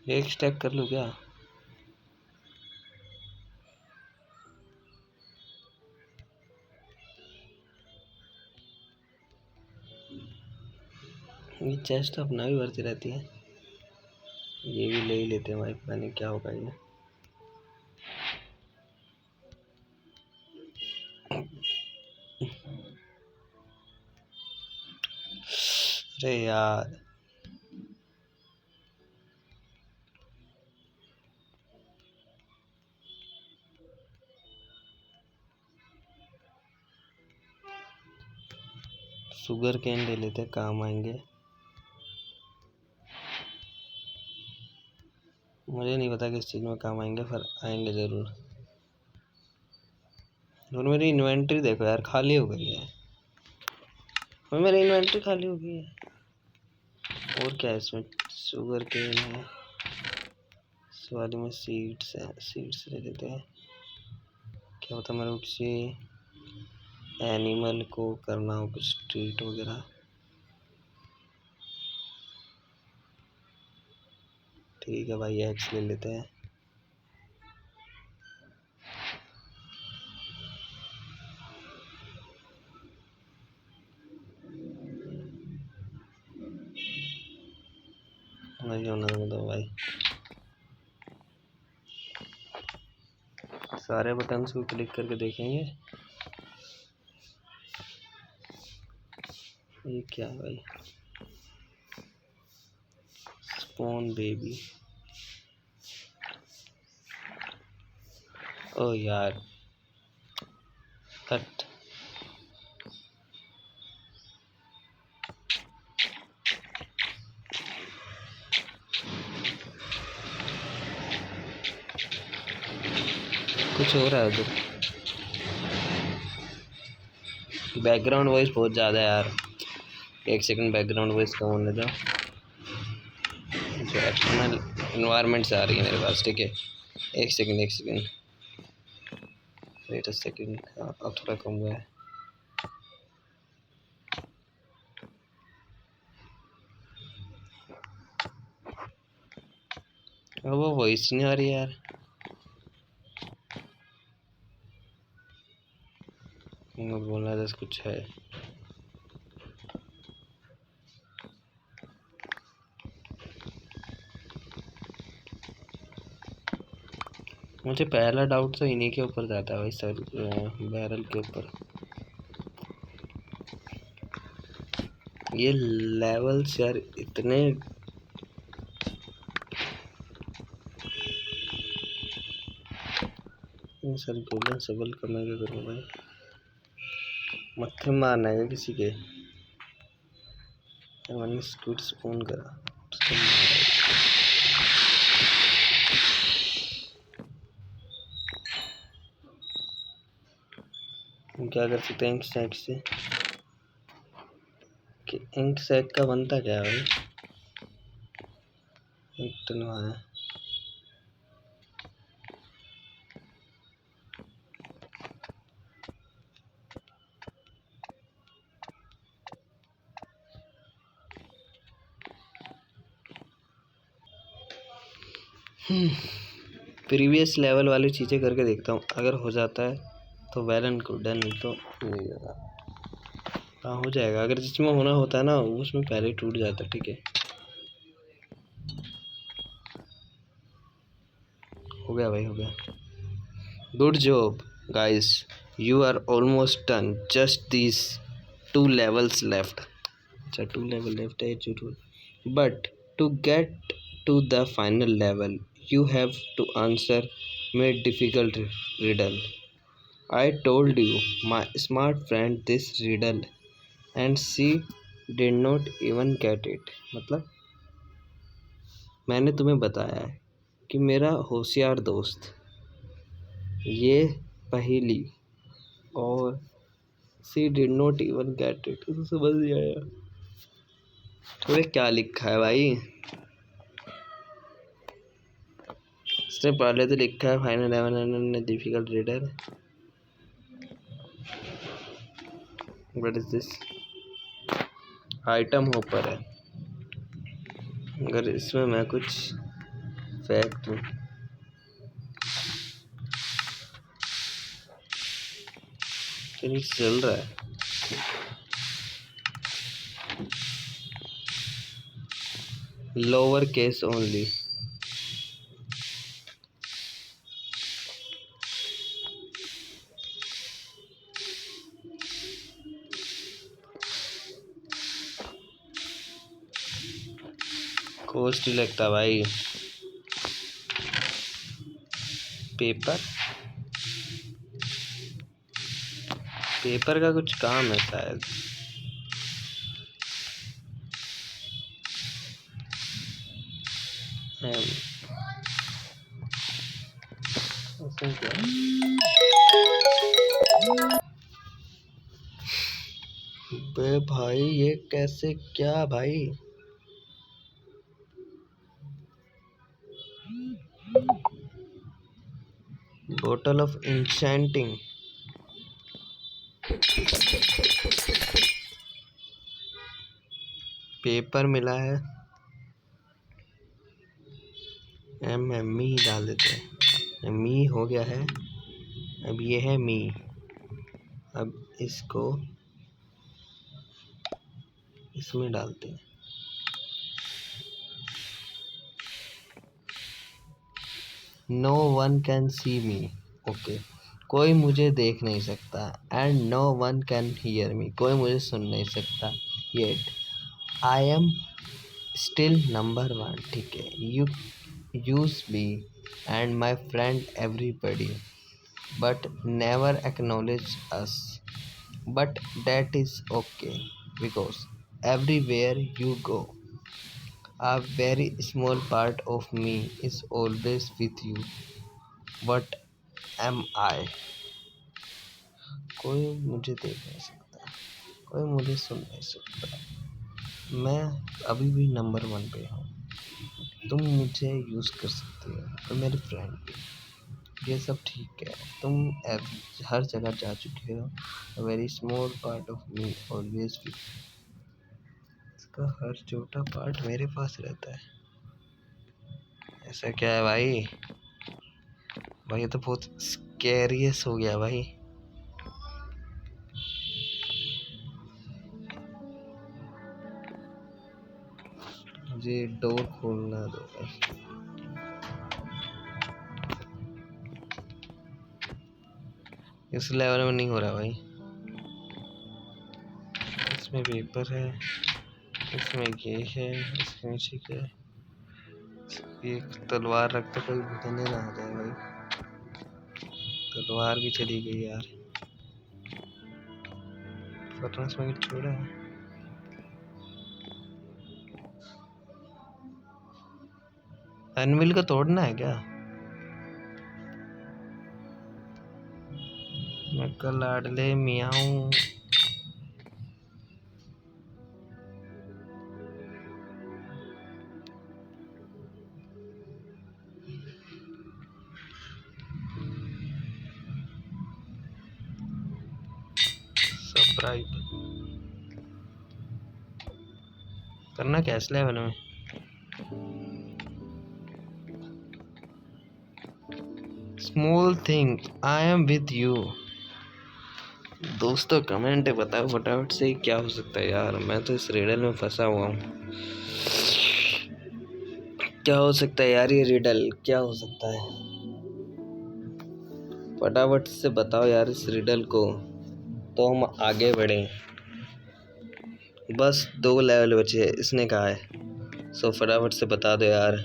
एक स्टैक कर लूँ क्या? ये चेस्ट अपना भी भरती रहती है। ये भी ले ही लेते हैं भाई, पता नहीं क्या होगा ये। अरे यार, शुगर केन ले लेते हैं, काम आएंगे। मुझे नहीं पता किस चीज़ में काम आएंगे, पर आएंगे ज़रूर। और मेरी इन्वेंटरी देखो यार, खाली हो गई है। और मेरी इन्वेंटरी खाली हो गई है। और क्या है इसमें? शुगर केन है, इस वाली में सीड्स है, सीड्स ले लेते हैं। क्या होता है मेरे को किसी एनिमल को करना हो कुछ ट्रीट वगैरह। ठीक है भाई, एग्स ले लेते हैं। नहीं होना दो भाई, सारे बटन्स को क्लिक करके देखेंगे। ये क्या है भाई? Spawn baby. ओ यार, कट। कुछ हो रहा है उधर, बैकग्राउंड वॉइस बहुत ज़्यादा है यार। एक सेकंड, बैकग्राउंड वॉइस कम होने दो। जो एक्सटर्नल इन्वायरमेंट से आ रही है मेरे पास, ठीक है। एक सेकंड, एक सेकंड, वेट अ सेकंड। अब थोड़ा कम हुआ है। अब वो वॉइस नहीं आ रही यार। बोलना दस कुछ है। मुझे पहला डाउट तो इन्हीं के ऊपर जाता है भाई, सर बैरल के ऊपर। ये लेवल्स यार इतने सर, गोल्डन सबल करना क्या करूँ भाई? मत्थे मारना है किसी के? मैंने स्क्विड स्पून करा तो हम क्या कर सकते हैं इंक सैक से? कि इंक सैक का बनता क्या है भाई? इतना है। प्रीवियस लेवल वाली चीज़ें करके देखता हूँ, अगर हो जाता है तो वेल एंड गुड है, नहीं तो नहीं होगा। हाँ हो जाएगा, अगर जिसमें होना होता है ना उसमें पहले ही टूट जाता है, ठीक है। हो गया भाई, हो गया। Good job guys, you are almost done, just these 2 levels left। अच्छा 2 level लेफ्ट है जरूर, but to get to the final level you have to answer my difficult riddle. I told you my smart friend this riddle and she did not even get it। मतलब मैंने तुम्हें बताया है कि मेरा होशियार दोस्त ये पहेली, और she did not even get it, तो समझ नहीं आया। तो क्या लिखा है भाई? इसने पहले तो लिखा है final level and difficult riddle. What is this? Item hopper है। अगर इसमें मैं कुछ फैक्ट चल रहा है। Lower case only. कॉस्ट ही लगता भाई। पेपर पेपर का कुछ काम है शायद। बे भाई ये कैसे क्या भाई। बोतल ऑफ इंशेंटिंग। पेपर मिला है। एम ई डाल देते हैं। मी हो गया है। अब ये है मी। अब इसको इसमें डालते हैं। No one can see me. Okay. कोई मुझे देख नहीं सकता। And no one can hear me. कोई मुझे सुन नहीं सकता। Yet I am still number one. ठीक है। You use be and my friend everybody but never acknowledge us. But that is okay because everywhere you go, a very small part of me is always with you. What am I? कोई मुझे देख नहीं सकता, कोई मुझे सुन नहीं सकता। मैं अभी भी नंबर वन पे हूँ। तुम मुझे यूज़ कर सकते हो, तुम मेरे फ्रेंड भी। ये सब ठीक है। तुम हर जगह जा चुके हो। Very small part of me always with. इसका हर छोटा पार्ट मेरे पास रहता है। ऐसा क्या है भाई। भाई ये तो बहुत स्कैरियस हो गया भाई। मुझे डोर खोलना दो भाई। इस लेवल में नहीं हो रहा भाई। इसमें पेपर है, इसमें ये है, इसके नीचे क्या है। एक तलवार रखता कोई भूखने ना आ जाए भाई। तलवार भी चली गई यार। फटनस में छोड़ा है। एनविल को तोड़ना है क्या। मैं कल लाडले मियाऊं। सब्सक्राइब करना कैसे लेवल में। Small thing I am with you. दोस्तों कमेंट बताओ फटाफट से क्या हो सकता है यार। मैं तो इस रिडल में फंसा हुआ हूँ। क्या हो सकता है यार, ये रिडल क्या हो सकता है। फटाफट से बताओ यार इस रिडल को, तो हम आगे बढ़ें। बस 2 लेवल बचे हैं इसने कहा है। सो फटाफट से बता दो यार।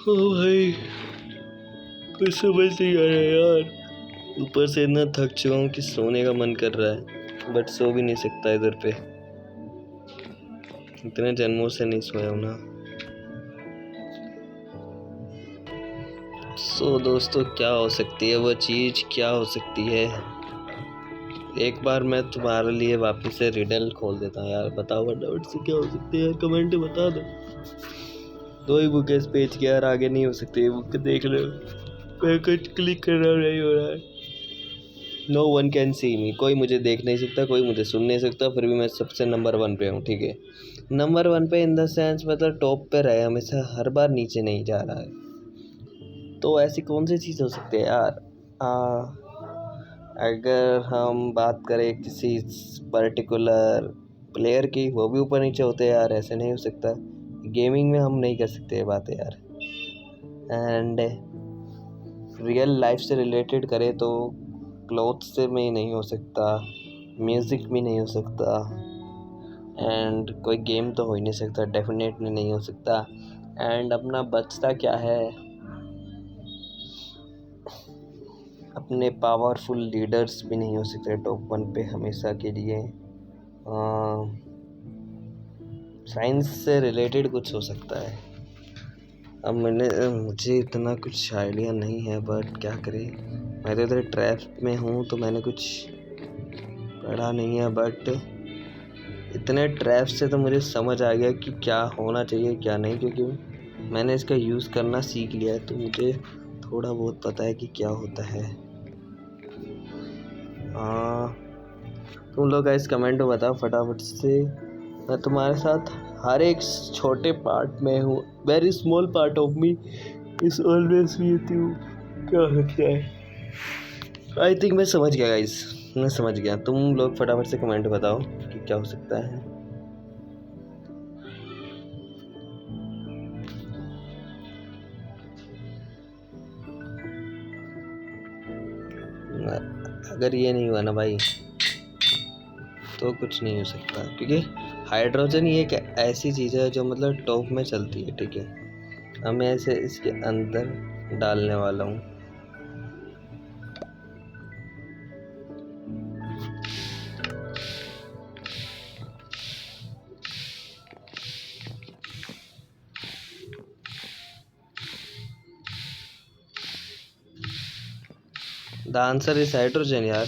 ओ भाई कुछ समझ नहीं आ रहा यार। ऊपर से इतना थक चुका हूँ कि सोने का मन कर रहा है, बट सो भी नहीं सकता इधर पे। इतने जन्मों से नहीं सोया हूँ ना। सो दोस्तों क्या हो सकती है वो चीज़, क्या हो सकती है। एक बार मैं तुम्हारे लिए वापस से रिडल खोल देता हूँ यार। बताओ फटाफट से क्या हो सकती है, कमेंट बता दो। 2 ही बुक है इस पेज के यार, आगे नहीं हो सकती। बुक देख लो, मैं कुछ क्लिक कर रहा नहीं हो रहा है। नो वन कैन सी मी, कोई मुझे देख नहीं सकता, कोई मुझे सुन नहीं सकता, फिर भी मैं सबसे नंबर वन पे हूँ, ठीक है। नंबर वन पे इन द सेंस मतलब टॉप पे रहे हमेशा, हर बार नीचे नहीं जा रहा है। तो ऐसी कौन सी चीज़ हो सकती है यार। अगर हम बात करें किसी पर्टिकुलर प्लेयर की, वो भी ऊपर नीचे होते हैं यार, ऐसे नहीं हो सकता। गेमिंग में हम नहीं कर सकते ये बातें यार। एंड रियल लाइफ से रिलेटेड करें तो क्लोथ्स से में नहीं हो सकता, म्यूज़िक भी नहीं हो सकता, एंड कोई गेम तो हो ही नहीं सकता, डेफिनेटली नहीं हो सकता। एंड अपना बचता क्या है, अपने पावरफुल लीडर्स भी नहीं हो सकते टॉप वन पे हमेशा के लिए। साइंस से रिलेटेड कुछ हो सकता है। अब मुझे इतना कुछ आइडिया नहीं है, बट क्या करें, मैं तो इधर ट्रैप में हूँ तो मैंने कुछ पढ़ा नहीं है, बट इतने ट्रैप से तो मुझे समझ आ गया कि क्या होना चाहिए क्या नहीं, क्योंकि मैंने इसका यूज़ करना सीख लिया है, तो मुझे थोड़ा बहुत पता है कि क्या होता है। तुम लोग गाइस कमेंट में बताओ फटाफट से, मैं तुम्हारे साथ हर एक छोटे पार्ट में हूँ। Very small part of me is always with you. क्या लगता है? आई थिंक मैं समझ गया गाइस, मैं समझ गया। तुम लोग फटाफट से कमेंट बताओ कि क्या हो सकता है। अगर ये नहीं हुआ ना भाई तो कुछ नहीं हो सकता, क्योंकि हाइड्रोजन ये एक ऐसी चीज़ है जो मतलब टॉप में चलती है, ठीक है। अब मैं इसे इसके अंदर डालने वाला हूँ। द आंसर इज हाइड्रोजन यार।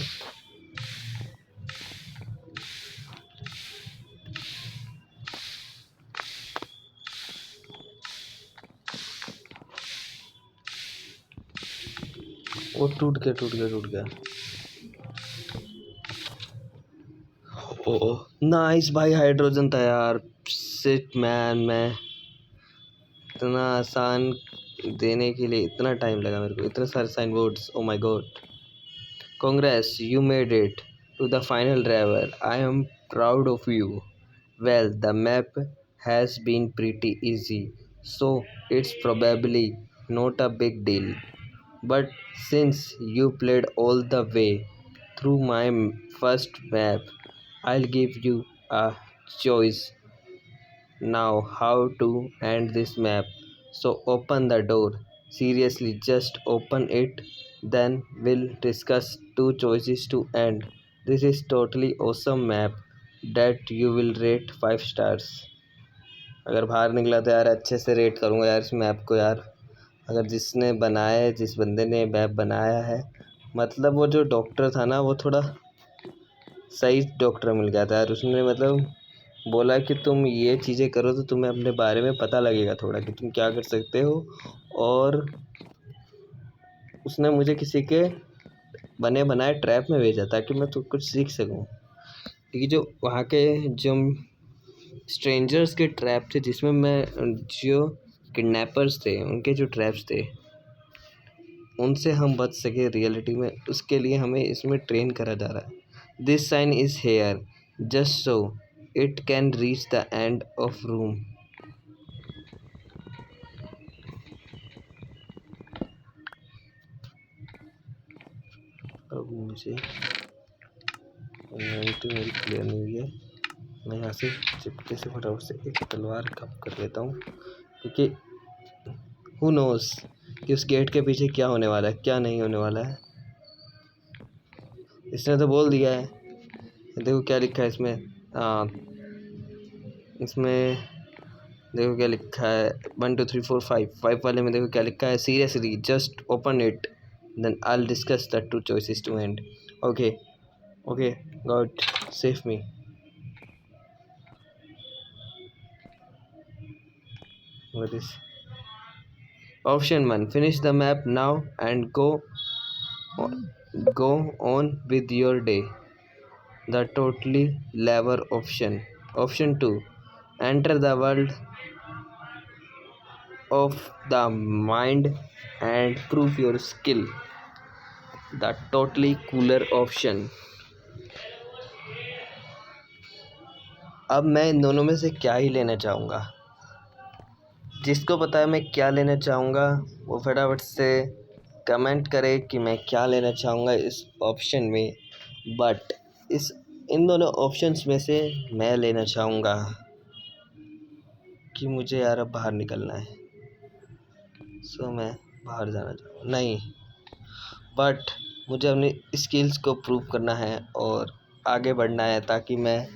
वो टूट गया। ओ नाइस भाई, हाइड्रोजन था यार। शिट मैन, मैं इतना आसान देने के लिए इतना टाइम लगा मेरे को, इतने सारे sign boards, oh my god. Congrats, you made it to the final driver, I am proud of you. Well, the map has been pretty easy, so it's probably not a big deal. But since you played all the way through my first map, I'll give you a choice now how to end this map. So open the door. Seriously, just open it. Then we'll discuss two choices to end. This is totally awesome map that you will rate 5 stars. अगर बाहर निकला तो यार अच्छे से rate करूँगा यार इस मैप को यार। अगर जिसने बनाया है, जिस बंदे ने मैप बनाया है, मतलब वो जो डॉक्टर था ना, वो थोड़ा सही डॉक्टर मिल गया था यार। उसने मतलब बोला कि तुम ये चीज़ें करो तो तुम्हें अपने बारे में पता लगेगा थोड़ा कि तुम क्या कर सकते हो। और उसने मुझे किसी के बने बनाए ट्रैप में भेजा ताकि मैं तो कुछ सीख सकूं, क्योंकि जो वहाँ के जो स्ट्रेंजर्स के ट्रैप थे, जिसमें मैं जो किडनैपर्स थे उनके जो ट्रैप्स थे, उनसे हम बच सके रियलिटी में, उसके लिए हमें इसमें ट्रेन करा जा रहा है। This sign is here just so it can reach the end of room. अब मुझे तो मेरी क्लियर नहीं हुई है। मैं यहाँ से चिपके से फटाफट से एक तलवार कप कर लेता हूँ, क्योंकि हु नोस कि उस गेट के पीछे क्या होने वाला है क्या नहीं होने वाला है। इसने तो बोल दिया है, देखो क्या लिखा है इसमें। इसमें देखो क्या लिखा है, 1 2 3 4 5 5 वाले में देखो क्या लिखा है। Seriously just open it, then I discuss the two choices to end. Okay okay, god save me. What is option 1? Finish the map now and go Go on with your day. The totally lever option. Option 2. Enter the world of the mind and prove your skill. The totally cooler option. अब मैं इन दोनों में से क्या ही लेना चाहूँगा। जिसको पता है मैं क्या लेना चाहूँगा वो फटाफट से कमेंट करे कि मैं क्या लेना चाहूँगा इस ऑप्शन में। बट इन दोनों ऑप्शंस में से मैं लेना चाहूँगा कि मुझे यार अब बाहर निकलना है। सो मैं बाहर जाना चाहूँगा नहीं, बट मुझे अपनी स्किल्स को प्रूव करना है और आगे बढ़ना है ताकि मैं